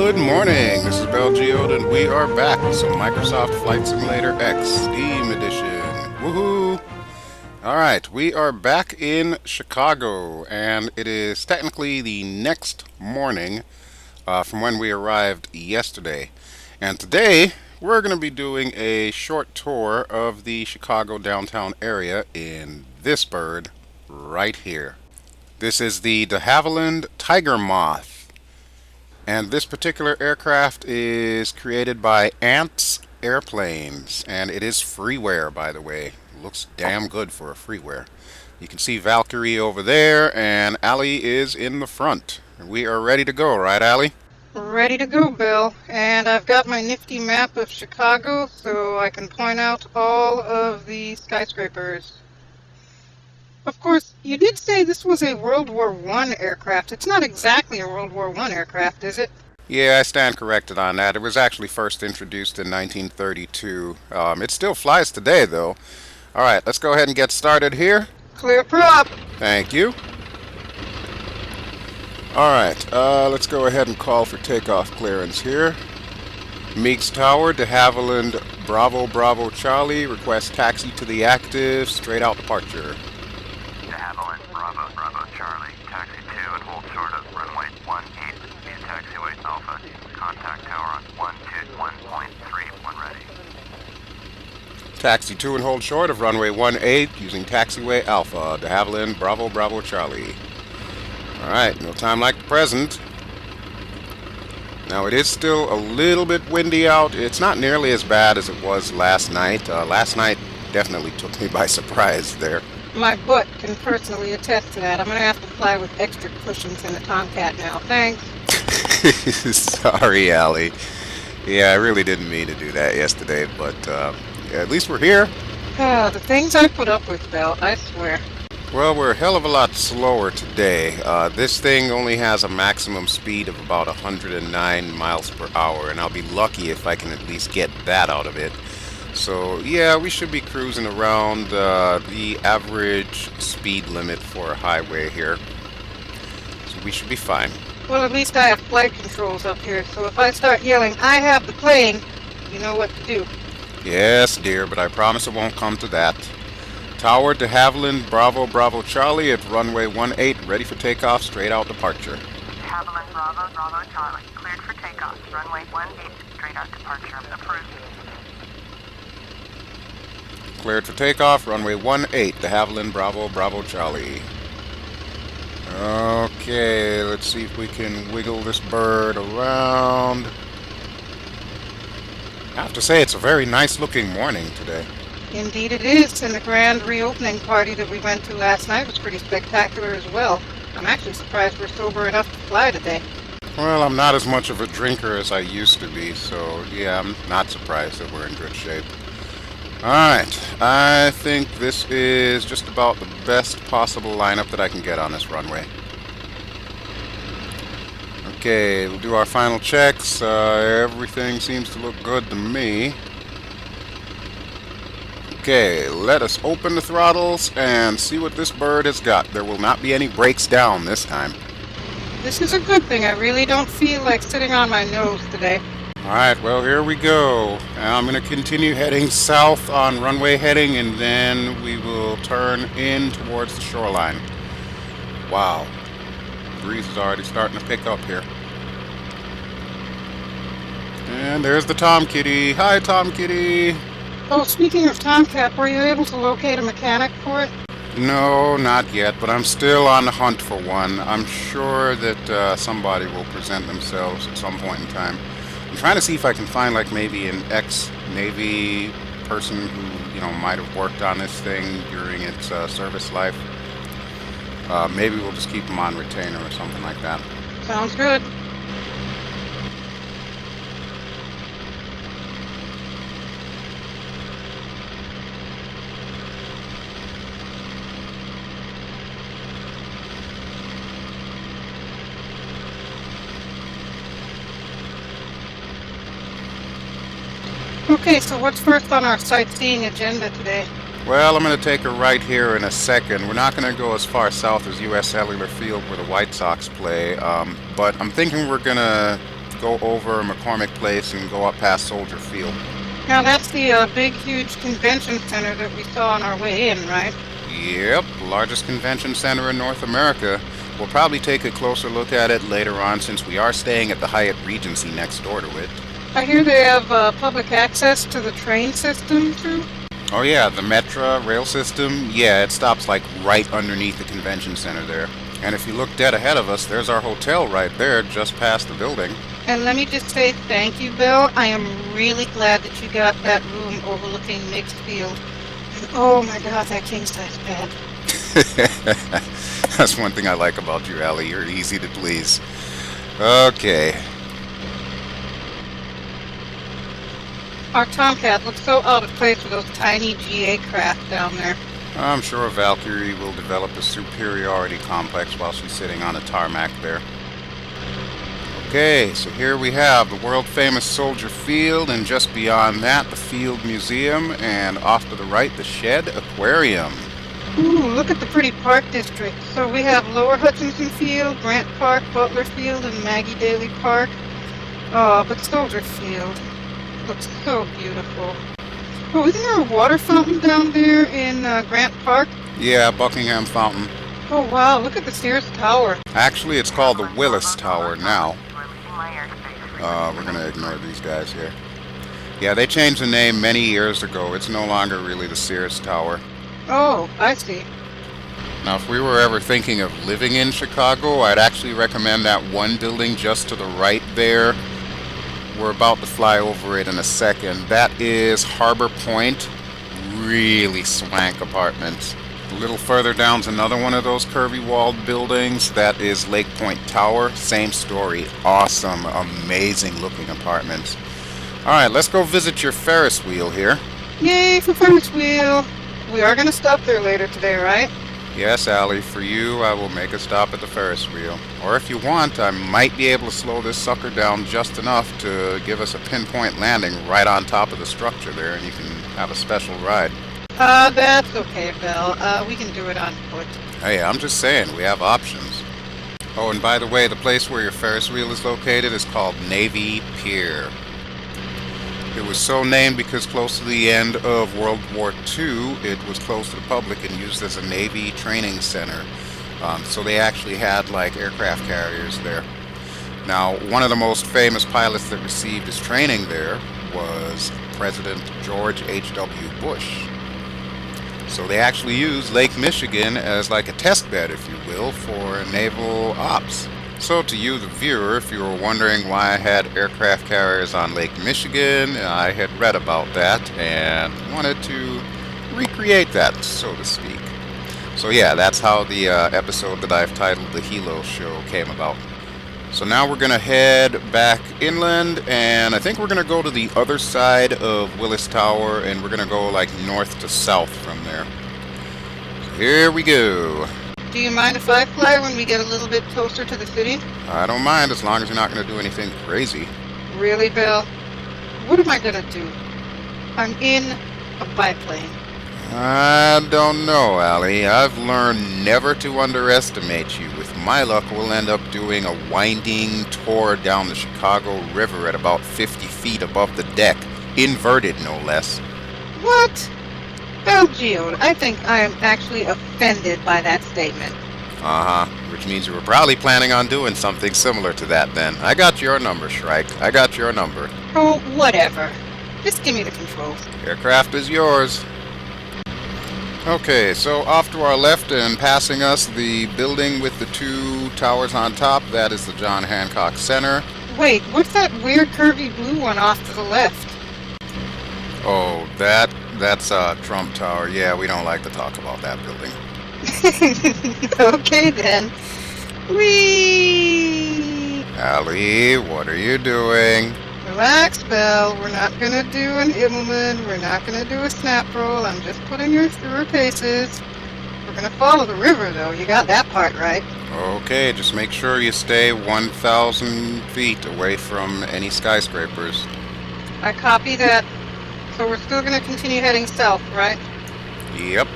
Good morning, this is BelGeode and we are back with some Microsoft Flight Simulator X Steam Edition. Woohoo! Alright, we are back in Chicago and it is technically the next morning from when we arrived yesterday. And today we're going to be doing a short tour of the Chicago downtown area in this bird right here. This is the de Havilland Tiger Moth. And this particular aircraft is created by Ants Airplanes, and it is freeware, by the way. Looks damn good for a freeware. You can see Valkyrie over there, and Allie is in the front. We are ready to go, right, Allie? Ready to go, Bill. And I've got my nifty map of Chicago so I can point out all of the skyscrapers. Of course, you did say this was a World War I aircraft. It's not exactly a World War I aircraft, is it? Yeah, I stand corrected on that. It was actually first introduced in 1932. It still flies today, though. Alright, let's go ahead and get started here. Clear prop. Thank you. Alright, let's go ahead and call for takeoff clearance here. Meeks Tower, de Havilland, Bravo Bravo Charlie, request taxi to the active, straight out departure. De Havilland, Bravo Bravo Charlie, taxi 2 and hold short of runway 18, via taxiway Alpha, contact tower on 121.3 ready. Taxi 2 and hold short of runway 18 using taxiway Alpha, de Havilland, Bravo Bravo Charlie. Alright, no time like the present. Now it is still a little bit windy out. It's not nearly as bad as it was last night. Last night definitely took me by surprise there. My butt can personally attest to that. I'm going to have to fly with extra cushions in the Tomcat now. Thanks. Sorry, Allie. Yeah, I really didn't mean to do that yesterday, but yeah, at least we're here. The things I put up with, Bill, I swear. Well, we're a hell of a lot slower today. This thing only has a maximum speed of about 109 miles per hour, and I'll be lucky if I can at least get that out of it. So, yeah, we should be cruising around the average speed limit for a highway here. So we should be fine. Well, at least I have flight controls up here, so if I start yelling, "I have the plane," you know what to do. Yes, dear, but I promise it won't come to that. Tower de Havilland, Bravo Bravo Charlie at runway 18, ready for takeoff, straight out departure. De Havilland, Bravo Bravo Charlie, cleared for takeoff, runway 18, straight out departure, approved. Cleared for takeoff, runway 18, de Havilland, Bravo Bravo Charlie. Okay, let's see if we can wiggle this bird around. I have to say, it's a very nice looking morning today. Indeed it is, and the grand reopening party that we went to last night was pretty spectacular as well. I'm actually surprised we're sober enough to fly today. Well, I'm not as much of a drinker as I used to be, so yeah, I'm not surprised that we're in good shape. Alright, I think this is just about the best possible lineup that I can get on this runway. Okay, we'll do our final checks. Everything seems to look good to me. Okay, let us open the throttles and see what this bird has got. There will not be any brakes down this time. This is a good thing. I really don't feel like sitting on my nose today. Alright, well, here we go. Now I'm going to continue heading south on runway heading, and then we will turn in towards the shoreline. Wow. The breeze is already starting to pick up here. And there's the Tomcattery. Hi, Tomcattery. Oh, speaking of Tomcat, were you able to locate a mechanic for it? No, not yet, but I'm still on the hunt for one. I'm sure that somebody will present themselves at some point in time. I'm trying to see if I can find, like, maybe an ex-Navy person who, you know, might have worked on this thing during its service life. Maybe we'll just keep them on retainer or something like that. Sounds good. Okay, so what's first on our sightseeing agenda today? Well, I'm going to take a right here in a second. We're not going to go as far south as U.S. Cellular Field where the White Sox play, but I'm thinking we're going to go over McCormick Place and go up past Soldier Field. Now that's the big, huge convention center that we saw on our way in, right? Yep, largest convention center in North America. We'll probably take a closer look at it later on since we are staying at the Hyatt Regency next door to it. I hear they have public access to the train system, too. Oh yeah, the Metra rail system, yeah, it stops like right underneath the convention center there. And if you look dead ahead of us, there's our hotel right there, just past the building. And let me just say thank you, Bill. I am really glad that you got that room overlooking Mixed Field. And oh my God, that king-size bed. That's one thing I like about you, Allie. You're easy to please. Okay. Our Tomcat looks so out of place with those tiny GA craft down there. I'm sure Valkyrie will develop a superiority complex while she's sitting on a tarmac there. Okay, so here we have the world-famous Soldier Field, and just beyond that, the Field Museum, and off to the right, the Shed Aquarium. Ooh, look at the pretty park district. So we have Lower Hutchinson Field, Grant Park, Butler Field, and Maggie Daly Park. Oh, but Soldier Field looks so beautiful. Oh, isn't there a water fountain down there in Grant Park? Yeah, Buckingham Fountain. Oh, wow, look at the Sears Tower. Actually, it's called the Willis Tower now. We're going to ignore these guys here. Yeah, they changed the name many years ago. It's no longer really the Sears Tower. Oh, I see. Now, if we were ever thinking of living in Chicago, I'd actually recommend that one building just to the right there. We're about to fly over it in a second. That is Harbor Point. Really swank apartments. A little further down's another one of those curvy walled buildings. That is Lake Point Tower. Same story. Awesome, amazing looking apartments. Alright, let's go visit your Ferris wheel here. Yay for Ferris wheel. We are going to stop there later today, right? Yes, Allie, for you, I will make a stop at the Ferris wheel. Or if you want, I might be able to slow this sucker down just enough to give us a pinpoint landing right on top of the structure there, and you can have a special ride. That's okay, Bill. We can do it on foot. Hey, I'm just saying, we have options. Oh, and by the way, the place where your Ferris wheel is located is called Navy Pier. It was so named because close to the end of World War II, it was closed to the public and used as a Navy training center. So they actually had like aircraft carriers there. Now, one of the most famous pilots that received his training there was President George H.W. Bush. So they actually used Lake Michigan as like a test bed, if you will, for naval ops. So to you, the viewer, if you were wondering why I had aircraft carriers on Lake Michigan, I had read about that and wanted to recreate that, so to speak. So yeah, that's how the episode that I've titled The Hilo Show came about. So now we're going to head back inland, and I think we're going to go to the other side of Willis Tower, and we're going to go like north to south from there. So here we go. Do you mind if I fly when we get a little bit closer to the city? I don't mind as long as you're not going to do anything crazy. Really, Bill? What am I going to do? I'm in a biplane. I don't know, Allie. I've learned never to underestimate you. With my luck, we'll end up doing a winding tour down the Chicago River at about 50 feet above the deck. Inverted, no less. What? BelGeode, I think I am actually offended by that statement. Uh-huh. Which means you were probably planning on doing something similar to that then. I got your number, Shrike. I got your number. Oh, whatever. Just give me the controls. Aircraft is yours. Okay, so off to our left and passing us, the building with the two towers on top, that is the John Hancock Center. Wait, what's that weird curvy blue one off to the left? Oh, that's Trump Tower. Yeah, we don't like to talk about that building. Okay then. Whee! Allie, what are you doing? Relax, Belle. We're not gonna do an Immelman. We're not gonna do a snap roll. I'm just putting her through her paces. We're gonna follow the river, though. You got that part right. Okay, just make sure you stay 1,000 feet away from any skyscrapers. I copy that. So we're still gonna continue heading south, right? Yep.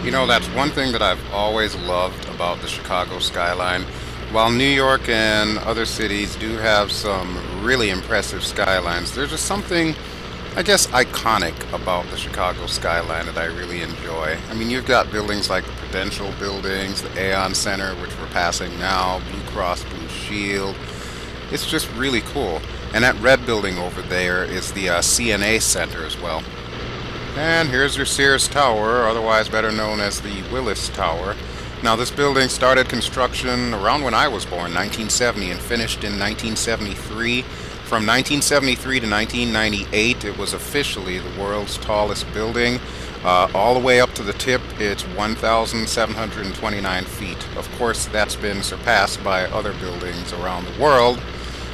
You know, that's one thing that I've always loved about the Chicago skyline. While New York and other cities do have some really impressive skylines, there's just something, I guess, iconic about the Chicago skyline that I really enjoy. I mean, you've got buildings like the Prudential buildings, the Aon Center, which we're passing now, Blue Cross Blue Shield. It's just really cool. And that red building over there is the CNA Center as well. And here's your Sears Tower, otherwise better known as the Willis Tower. Now, this building started construction around when I was born, 1970, and finished in 1973. From 1973 to 1998, it was officially the world's tallest building. All the way up to the tip, it's 1,729 feet. Of course, that's been surpassed by other buildings around the world,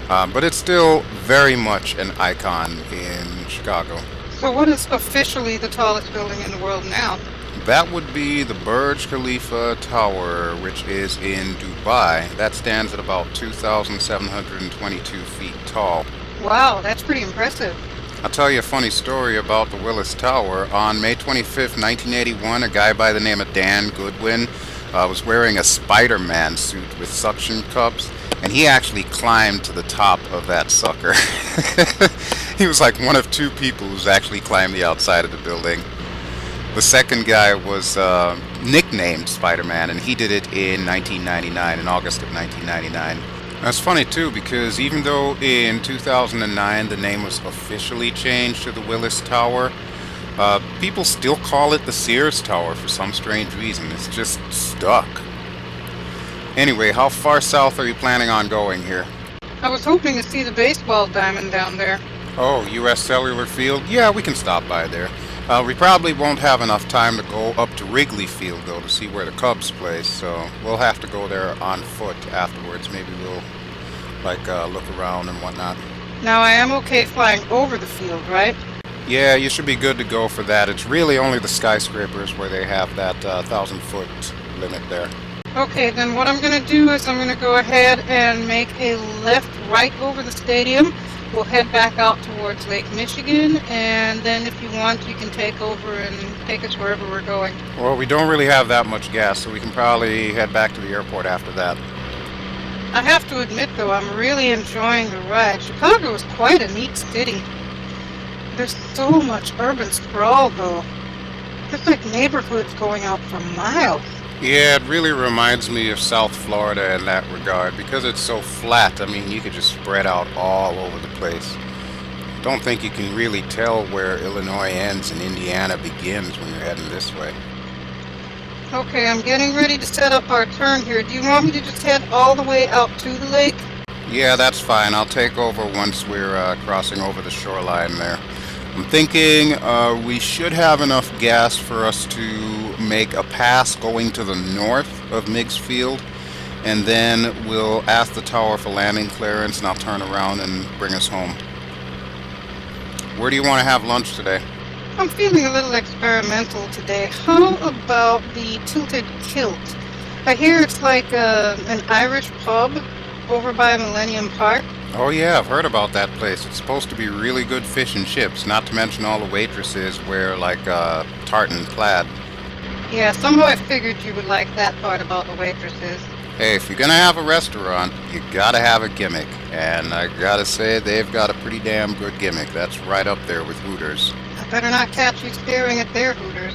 but it's still very much an icon in Chicago. So what is officially the tallest building in the world now? That would be the Burj Khalifa Tower, which is in Dubai. That stands at about 2,722 feet tall. Wow, that's pretty impressive. I'll tell you a funny story about the Willis Tower. On May 25th, 1981, a guy by the name of Dan Goodwin was wearing a Spider-Man suit with suction cups, and he actually climbed to the top of that sucker. He was like one of two people who's actually climbed the outside of the building. The second guy was nicknamed Spider-Man, and he did it in 1999, in August of 1999. That's funny too, because even though in 2009 the name was officially changed to the Willis Tower, people still call it the Sears Tower for some strange reason. It's just stuck. Anyway, how far south are you planning on going here? I was hoping to see the baseball diamond down there. Oh, U.S. Cellular Field? Yeah, we can stop by there. We probably won't have enough time to go up to Wrigley Field, though, to see where the Cubs play, so we'll have to go there on foot afterwards. Maybe we'll, look around and whatnot. Now, I am okay flying over the field, right? Yeah, you should be good to go for that. It's really only the skyscrapers where they have that 1,000-foot limit there. Okay, then what I'm going to do is I'm going to go ahead and make a left right over the stadium. We'll head back out towards Lake Michigan, and then if you want, you can take over and take us wherever we're going. Well, we don't really have that much gas, so we can probably head back to the airport after that. I have to admit, though, I'm really enjoying the ride. Chicago is quite a neat city. There's so much urban sprawl, though. There's like neighborhoods going out for miles. Yeah, it really reminds me of South Florida in that regard, because it's so flat. I mean, you could just spread out all over the place. Don't think you can really tell where Illinois ends and Indiana begins when you're heading this way. Okay, I'm getting ready to set up our turn here. Do you want me to just head all the way out to the lake? Yeah, that's fine. I'll take over once we're crossing over the shoreline there. I'm thinking we should have enough gas for us to make a pass going to the north of Meigs Field, and then we'll ask the tower for landing clearance, and I'll turn around and bring us home. Where do you want to have lunch today? I'm feeling a little experimental today. How about the Tilted Kilt? I hear it's like an Irish pub over by Millennium Park. Oh yeah, I've heard about that place. It's supposed to be really good fish and chips, not to mention all the waitresses wear tartan plaid. Yeah, somehow I figured you would like that part about the waitresses. Hey, if you're gonna have a restaurant, you gotta have a gimmick. And I gotta say, they've got a pretty damn good gimmick. That's right up there with Hooters. I better not catch you staring at their Hooters.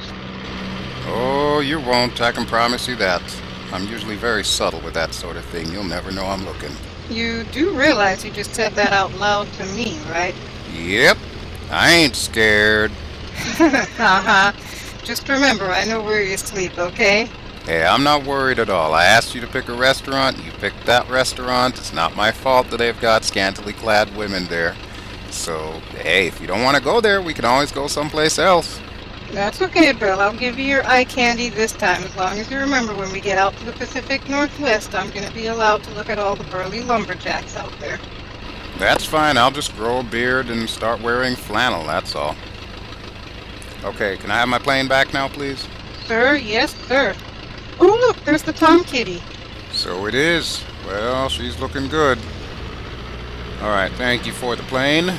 Oh, you won't, I can promise you that. I'm usually very subtle with that sort of thing. You'll never know I'm looking. You do realize you just said that out loud to me, right? Yep, I ain't scared. Uh-huh. Just remember, I know where you sleep, okay? Hey, I'm not worried at all. I asked you to pick a restaurant. You picked that restaurant. It's not my fault that they've got scantily clad women there. So, hey, if you don't want to go there, we can always go someplace else. That's okay, Bill. I'll give you your eye candy this time, as long as you remember when we get out to the Pacific Northwest, I'm going to be allowed to look at all the burly lumberjacks out there. That's fine. I'll just grow a beard and start wearing flannel, that's all. Okay, can I have my plane back now, please? Sir, yes, sir. Oh, look, there's the Tomcattery. So it is. Well, she's looking good. Alright, thank you for the plane.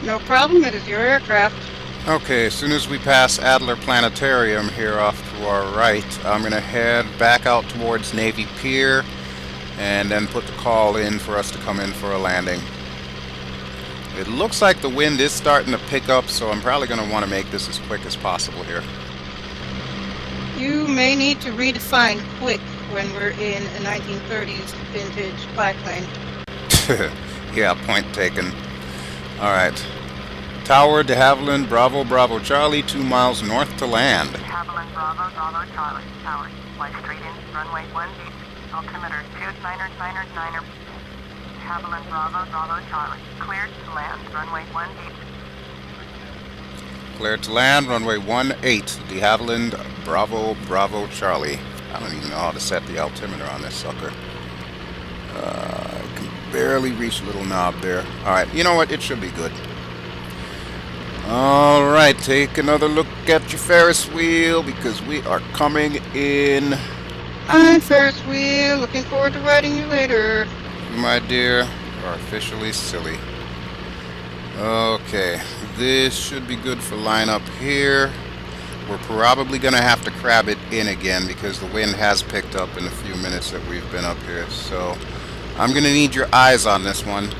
No problem, it is your aircraft. Okay, as soon as we pass Adler Planetarium here off to our right, I'm going to head back out towards Navy Pier, and then put the call in for us to come in for a landing. It looks like the wind is starting to pick up, so I'm probably going to want to make this as quick as possible here. You may need to redefine quick when we're in a 1930s vintage biplane. Yeah, point taken. Alright. Tower de Havilland, Bravo, Bravo, Charlie, 2 miles north to land. Havilland, Bravo, Bravo, Charlie. Tower, flight straight in, runway 10, altimeter 29er. Havilland, Bravo, Bravo, Charlie. Cleared to land, runway 10. Cleared to land, runway 18, de Havilland, Bravo, Bravo, Charlie. I don't even know how to set the altimeter on this sucker. I can barely reach the little knob there. Alright, you know what? It should be good. Alright, take another look at your Ferris wheel because we are coming in. I'm Ferris Wheel, looking forward to riding you later. My dear, you are officially silly. Okay, this should be good for lineup here. We're probably going to have to crab it in again because the wind has picked up in the few minutes that we've been up here. So I'm going to need your eyes on this one.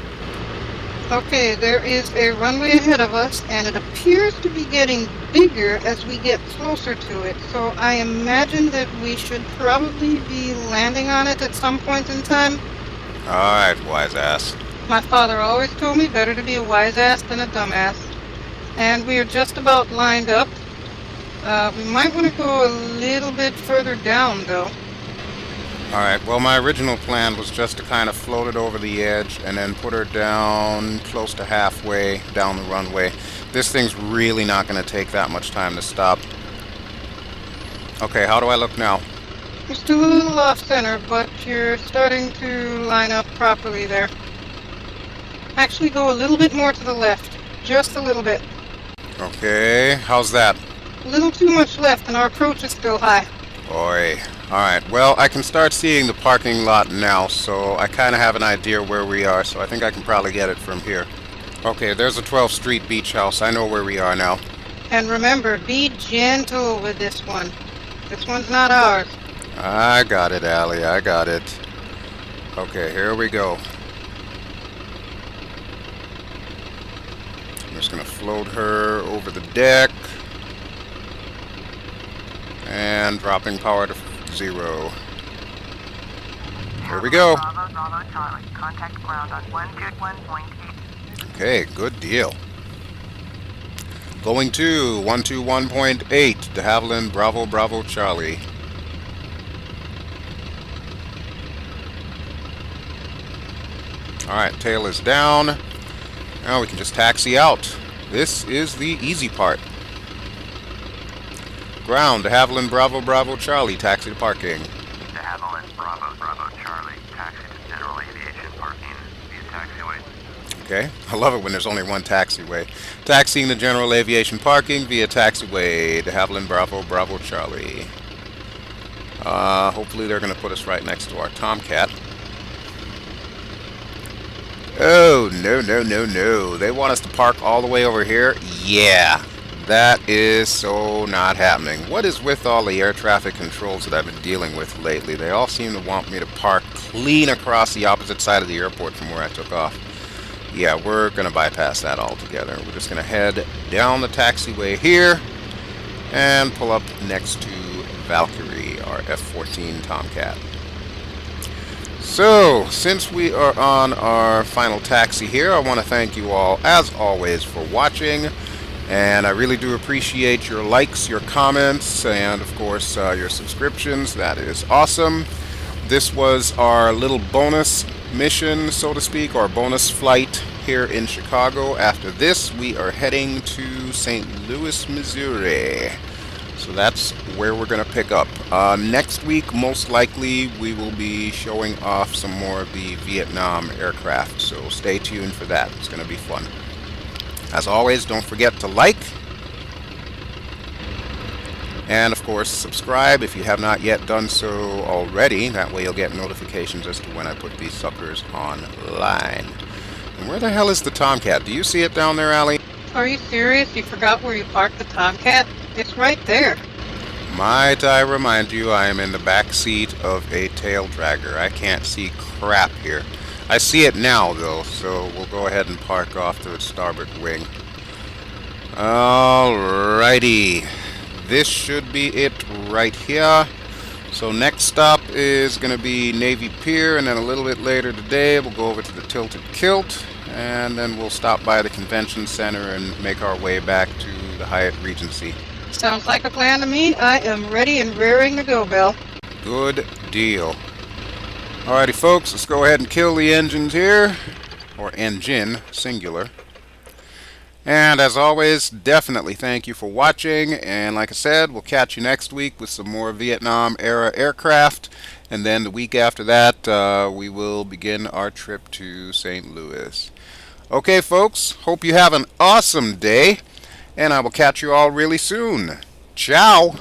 Okay, there is a runway ahead of us, and it appears to be getting bigger as we get closer to it. So I imagine that we should probably be landing on it at some point in time. Alright, wise ass. My father always told me better to be a wise ass than a dumbass. And we are just about lined up. We might want to go a little bit further down, though. Alright, well my original plan was just to kind of float it over the edge and then put her down close to halfway down the runway. This thing's really not going to take that much time to stop. Okay, how do I look now? You're still a little off-center, but you're starting to line up properly there. Actually, go a little bit more to the left. Just a little bit. Okay, how's that? A little too much left, and our approach is still high. Boy. Alright, well, I can start seeing the parking lot now, so I kind of have an idea where we are, so I think I can probably get it from here. Okay, there's a 12th Street beach house. I know where we are now. And remember, be gentle with this one. This one's not ours. I got it, Allie. I got it. Okay, here we go. I'm just going to float her over the deck. And dropping power to 0. Here we go. Bravo, Bravo, Charlie. Contact ground on 121.8. Okay, good deal. Going to 121.8 de Havilland, Bravo, Bravo, Charlie. Alright, tail is down. Now we can just taxi out. This is the easy part. Ground, de Havilland, Bravo, Bravo, Charlie, taxi to parking. De Havilland, Bravo, Bravo, Charlie. Taxi to general aviation parking via taxiway. Okay, I love it when there's only one taxiway. Taxiing to general aviation parking via taxiway, de Havilland, Bravo, Bravo, Charlie. Hopefully they're going to put us right next to our Tomcat. Oh, no, no, no, no. They want us to park all the way over here? Yeah. That is so not happening. What is with all the air traffic controls that I've been dealing with lately? They all seem to want me to park clean across the opposite side of the airport from where I took off. Yeah, we're going to bypass that altogether. We're just going to head down the taxiway here and pull up next to Valkyrie, our F-14 Tomcat. So, since we are on our final taxi here, I want to thank you all, as always, for watching. And I really do appreciate your likes, your comments, and of course your subscriptions. That is awesome. This was our little bonus mission, so to speak, or bonus flight here in Chicago. After this, we are heading to St. Louis, Missouri. So that's where we're going to pick up. Next week, most likely, we will be showing off some more of the Vietnam aircraft. So stay tuned for that. It's going to be fun. As always, don't forget to like, and of course subscribe if you have not yet done so already. That way you'll get notifications as to when I put these suckers online. And where the hell is the Tomcat? Do you see it down there, Allie? Are you serious? You forgot where you parked the Tomcat? It's right there. Might I remind you, I am in the back seat of a tail dragger. I can't see crap here. I see it now, though, so we'll go ahead and park off to its starboard wing. Alrighty. This should be it right here. So next stop is going to be Navy Pier, and then a little bit later today we'll go over to the Tilted Kilt, and then we'll stop by the Convention Center and make our way back to the Hyatt Regency. Sounds like a plan to me. I am ready and raring to go, Bill. Good deal. Alrighty, folks, let's go ahead and kill the engines here, or engine, singular. And as always, definitely thank you for watching, and like I said, we'll catch you next week with some more Vietnam-era aircraft, and then the week after that, we will begin our trip to St. Louis. Okay, folks, hope you have an awesome day, and I will catch you all really soon. Ciao!